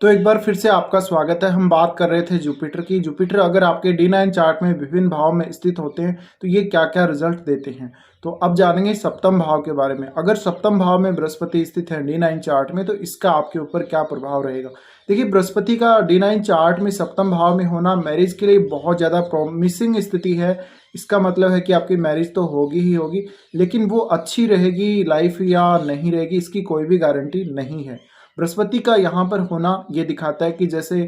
तो एक बार फिर से आपका स्वागत है। हम बात कर रहे थे जुपिटर की। जुपिटर अगर आपके D9 चार्ट में विभिन्न भाव में स्थित होते हैं तो ये क्या-क्या रिजल्ट देते हैं। तो अब जानेंगे सप्तम भाव के बारे में। अगर सप्तम भाव में बृहस्पति स्थित है D9 चार्ट में तो इसका आपके ऊपर क्या प्रभाव रहेगा। देखिए, बृहस्पति का D9 चार्ट में सप्तम भाव में होना मैरिज के लिए बहुत ज़्यादा प्रॉमिसिंग स्थिति है। इसका मतलब है कि आपकी मैरिज तो होगी ही होगी, लेकिन वो अच्छी रहेगी लाइफ या नहीं रहेगी इसकी कोई भी गारंटी नहीं है। बृहस्पति का यहाँ पर होना ये दिखाता है कि जैसे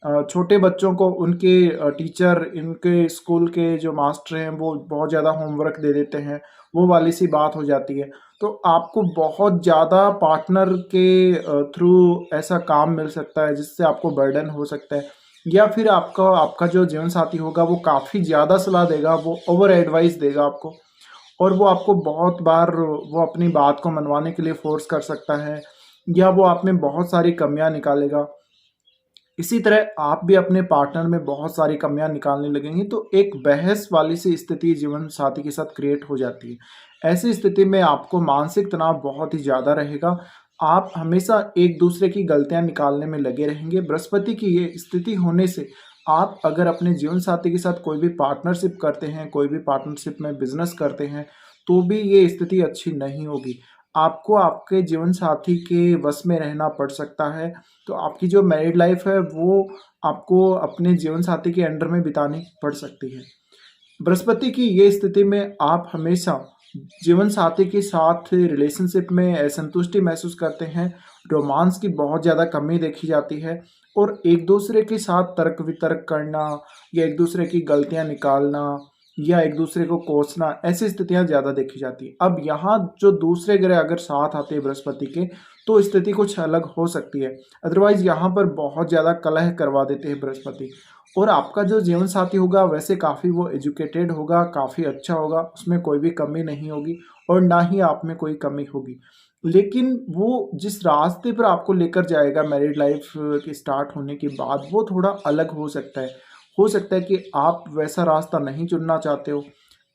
छोटे बच्चों को उनके टीचर, इनके स्कूल के जो मास्टर हैं वो बहुत ज़्यादा होमवर्क दे देते हैं, वो वाली सी बात हो जाती है। तो आपको बहुत ज़्यादा पार्टनर के थ्रू ऐसा काम मिल सकता है जिससे आपको बर्डन हो सकता है, या फिर आपका आपका जो जीवन साथी होगा वो काफ़ी ज़्यादा सलाह देगा, वो ओवर एडवाइस देगा आपको, और वो आपको बहुत बार वो अपनी बात को मनवाने के लिए फ़ोर्स कर सकता है, या वो आप में बहुत सारी कमियाँ निकालेगा। इसी तरह आप भी अपने पार्टनर में बहुत सारी कमियाँ निकालने लगेंगी, तो एक बहस वाली सी स्थिति जीवन साथी के साथ क्रिएट हो जाती है। ऐसी स्थिति में आपको मानसिक तनाव बहुत ही ज़्यादा रहेगा। आप हमेशा एक दूसरे की गलतियाँ निकालने में लगे रहेंगे। बृहस्पति की ये स्थिति होने से आप अगर अपने जीवन साथी के साथ कोई भी पार्टनरशिप करते हैं, कोई भी पार्टनरशिप में बिज़नेस करते हैं, तो भी ये स्थिति अच्छी नहीं होगी। आपको आपके जीवन साथी के वश में रहना पड़ सकता है। तो आपकी जो मैरिड लाइफ है वो आपको अपने जीवन साथी के अंडर में बितानी पड़ सकती है। बृहस्पति की ये स्थिति में आप हमेशा जीवन साथी के साथ रिलेशनशिप में असंतुष्टि महसूस करते हैं, रोमांस की बहुत ज़्यादा कमी देखी जाती है, और एक दूसरे के साथ तर्क वितर्क करना या एक दूसरे की गलतियां निकालना या एक दूसरे को कोसना, ऐसी स्थितियां ज़्यादा देखी जाती है। अब यहाँ जो दूसरे ग्रह अगर साथ आते हैं बृहस्पति के, तो स्थिति कुछ अलग हो सकती है। अदरवाइज यहाँ पर बहुत ज़्यादा कलह करवा देते हैं बृहस्पति। और आपका जो जीवन साथी होगा वैसे काफ़ी वो एजुकेटेड होगा, काफ़ी अच्छा होगा, उसमें कोई भी कमी नहीं होगी और ना ही आप में कोई कमी होगी। लेकिन वो जिस रास्ते पर आपको लेकर जाएगा मैरिड लाइफ के स्टार्ट होने के बाद, वो थोड़ा अलग हो सकता है। हो सकता है कि आप वैसा रास्ता नहीं चुनना चाहते हो।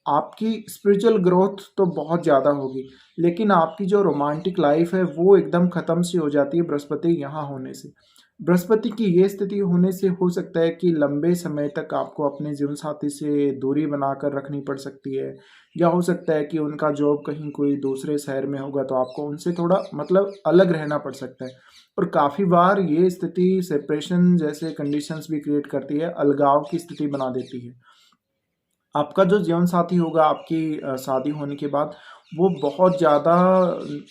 आपकी स्पिरिचुअल ग्रोथ तो बहुत ज़्यादा होगी, लेकिन आपकी जो रोमांटिक लाइफ है वो एकदम ख़त्म सी हो जाती है बृहस्पति यहाँ होने से। बृहस्पति की ये स्थिति होने से हो सकता है कि लंबे समय तक आपको अपने जीवन साथी से दूरी बनाकर रखनी पड़ सकती है, या हो सकता है कि उनका जॉब कहीं कोई दूसरे शहर में होगा तो आपको उनसे थोड़ा मतलब अलग रहना पड़ सकता है। और काफ़ी बार ये स्थिति सेपरेशन जैसे कंडीशंस भी क्रिएट करती है, अलगाव की स्थिति बना देती है। आपका जो जीवन साथी होगा आपकी शादी होने के बाद, वो बहुत ज़्यादा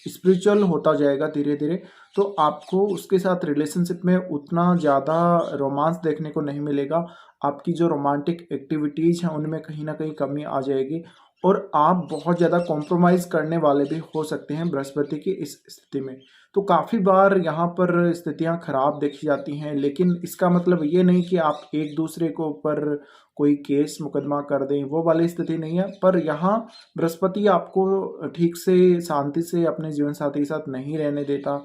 स्पिरिचुअल होता जाएगा धीरे-धीरे, तो आपको उसके साथ रिलेशनशिप में उतना ज़्यादा रोमांस देखने को नहीं मिलेगा। आपकी जो रोमांटिक एक्टिविटीज़ हैं, उनमें कहीं न कहीं कमी आ जाएगी, और आप बहुत ज़्यादा कॉम्प्रोमाइज़ करने वाले भी हो सकते हैं बृहस्पति की इस स्थिति में। तो काफ़ी बार यहाँ पर स्थितियाँ खराब देखी जाती हैं, लेकिन इसका मतलब ये नहीं कि आप एक-दूसरे के ऊपर कोई केस मुकदमा कर दें, वो वाली स्थिति नहीं है। पर यहाँ बृहस्पति आपको ठीक से शांति से अपने जीवन साथी के साथ नहीं रहने देता,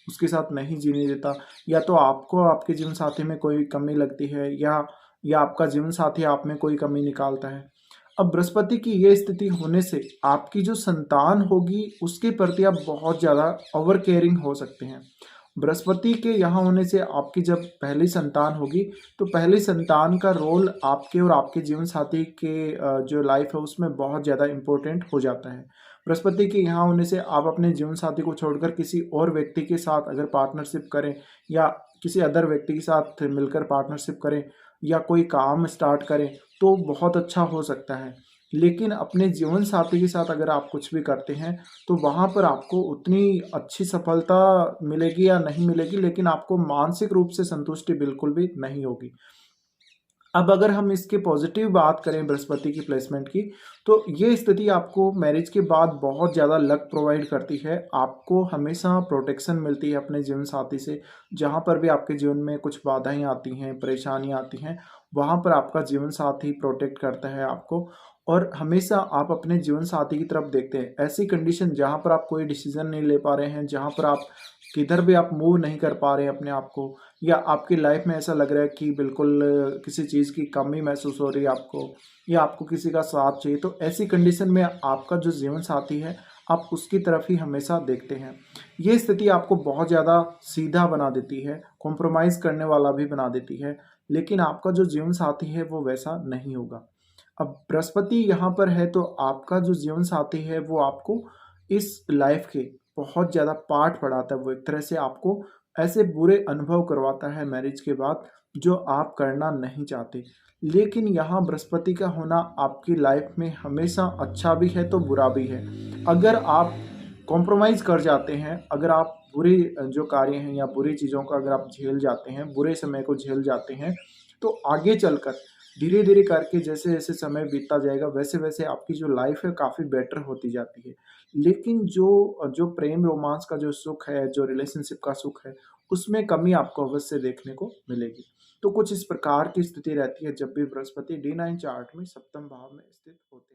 उसके साथ नहीं जीने देता, या तो आपको आपके जीवन साथी में कोई कमी लगती है, या आपका जीवन साथी आप में कोई कमी निकालता है। अब बृहस्पति की ये स्थिति होने से आपकी जो संतान होगी उसके प्रति आप बहुत ज़्यादा ओवर केयरिंग हो सकते हैं। बृहस्पति के यहाँ होने से आपकी जब पहली संतान होगी, तो पहली संतान का रोल आपके और आपके जीवन साथी के जो लाइफ है उसमें बहुत ज़्यादा इम्पोर्टेंट हो जाता है। बृहस्पति के यहाँ होने से आप अपने जीवन साथी को छोड़कर किसी और व्यक्ति के साथ अगर पार्टनरशिप करें, या किसी अदर व्यक्ति के साथ मिलकर पार्टनरशिप करें, या कोई काम स्टार्ट करें, तो बहुत अच्छा हो सकता है। लेकिन अपने जीवन साथी के साथ अगर आप कुछ भी करते हैं, तो वहाँ पर आपको उतनी अच्छी सफलता मिलेगी या नहीं मिलेगी, लेकिन आपको मानसिक रूप से संतुष्टि बिल्कुल भी नहीं होगी। अब अगर हम इसके पॉजिटिव बात करें बृहस्पति की प्लेसमेंट की, तो ये स्थिति आपको मैरिज के बाद बहुत ज़्यादा लक प्रोवाइड करती है। आपको हमेशा प्रोटेक्शन मिलती है अपने जीवन साथी से। जहाँ पर भी आपके जीवन में कुछ बाधाएँ आती हैं, परेशानियाँ आती हैं, वहाँ पर आपका जीवन साथी प्रोटेक्ट करता है आपको, और हमेशा आप अपने जीवन साथी की तरफ देखते हैं। ऐसी कंडीशन जहाँ पर आप कोई डिसीज़न नहीं ले पा रहे हैं, जहाँ पर आप किधर भी आप मूव नहीं कर पा रहे हैं अपने आप को, या आपकी लाइफ में ऐसा लग रहा है कि बिल्कुल किसी चीज़ की कमी महसूस हो रही है आपको, या आपको किसी का साथ चाहिए, तो ऐसी कंडीशन में आपका जो जीवन साथी है आप उसकी तरफ ही हमेशा देखते हैं। ये स्थिति आपको बहुत ज़्यादा सीधा बना देती है, कॉम्प्रोमाइज़ करने वाला भी बना देती है, लेकिन आपका जो जीवन साथी है वो वैसा नहीं होगा। अब बृहस्पति यहाँ पर है तो आपका जो जीवन साथी है वो आपको इस लाइफ के बहुत ज़्यादा पाठ पढ़ाता है। वो एक तरह से आपको ऐसे बुरे अनुभव करवाता है मैरिज के बाद जो आप करना नहीं चाहते। लेकिन यहाँ बृहस्पति का होना आपकी लाइफ में हमेशा अच्छा भी है तो बुरा भी है। अगर आप कॉम्प्रोमाइज़ कर जाते हैं, अगर आप बुरे जो कार्य हैं या बुरी चीज़ों को अगर आप झेल जाते हैं, बुरे समय को झेल जाते हैं, तो आगे चलकर धीरे-धीरे करके जैसे-जैसे समय बीतता जाएगा वैसे-वैसे आपकी जो लाइफ़ है काफ़ी बेटर होती जाती है। लेकिन जो जो प्रेम रोमांस का जो सुख है, जो रिलेशनशिप का सुख है, उसमें कमी आपको अवश्य देखने को मिलेगी। तो कुछ इस प्रकार की स्थिति रहती है जब भी बृहस्पति D9 चार्ट में सप्तम भाव में स्थित होते हैं।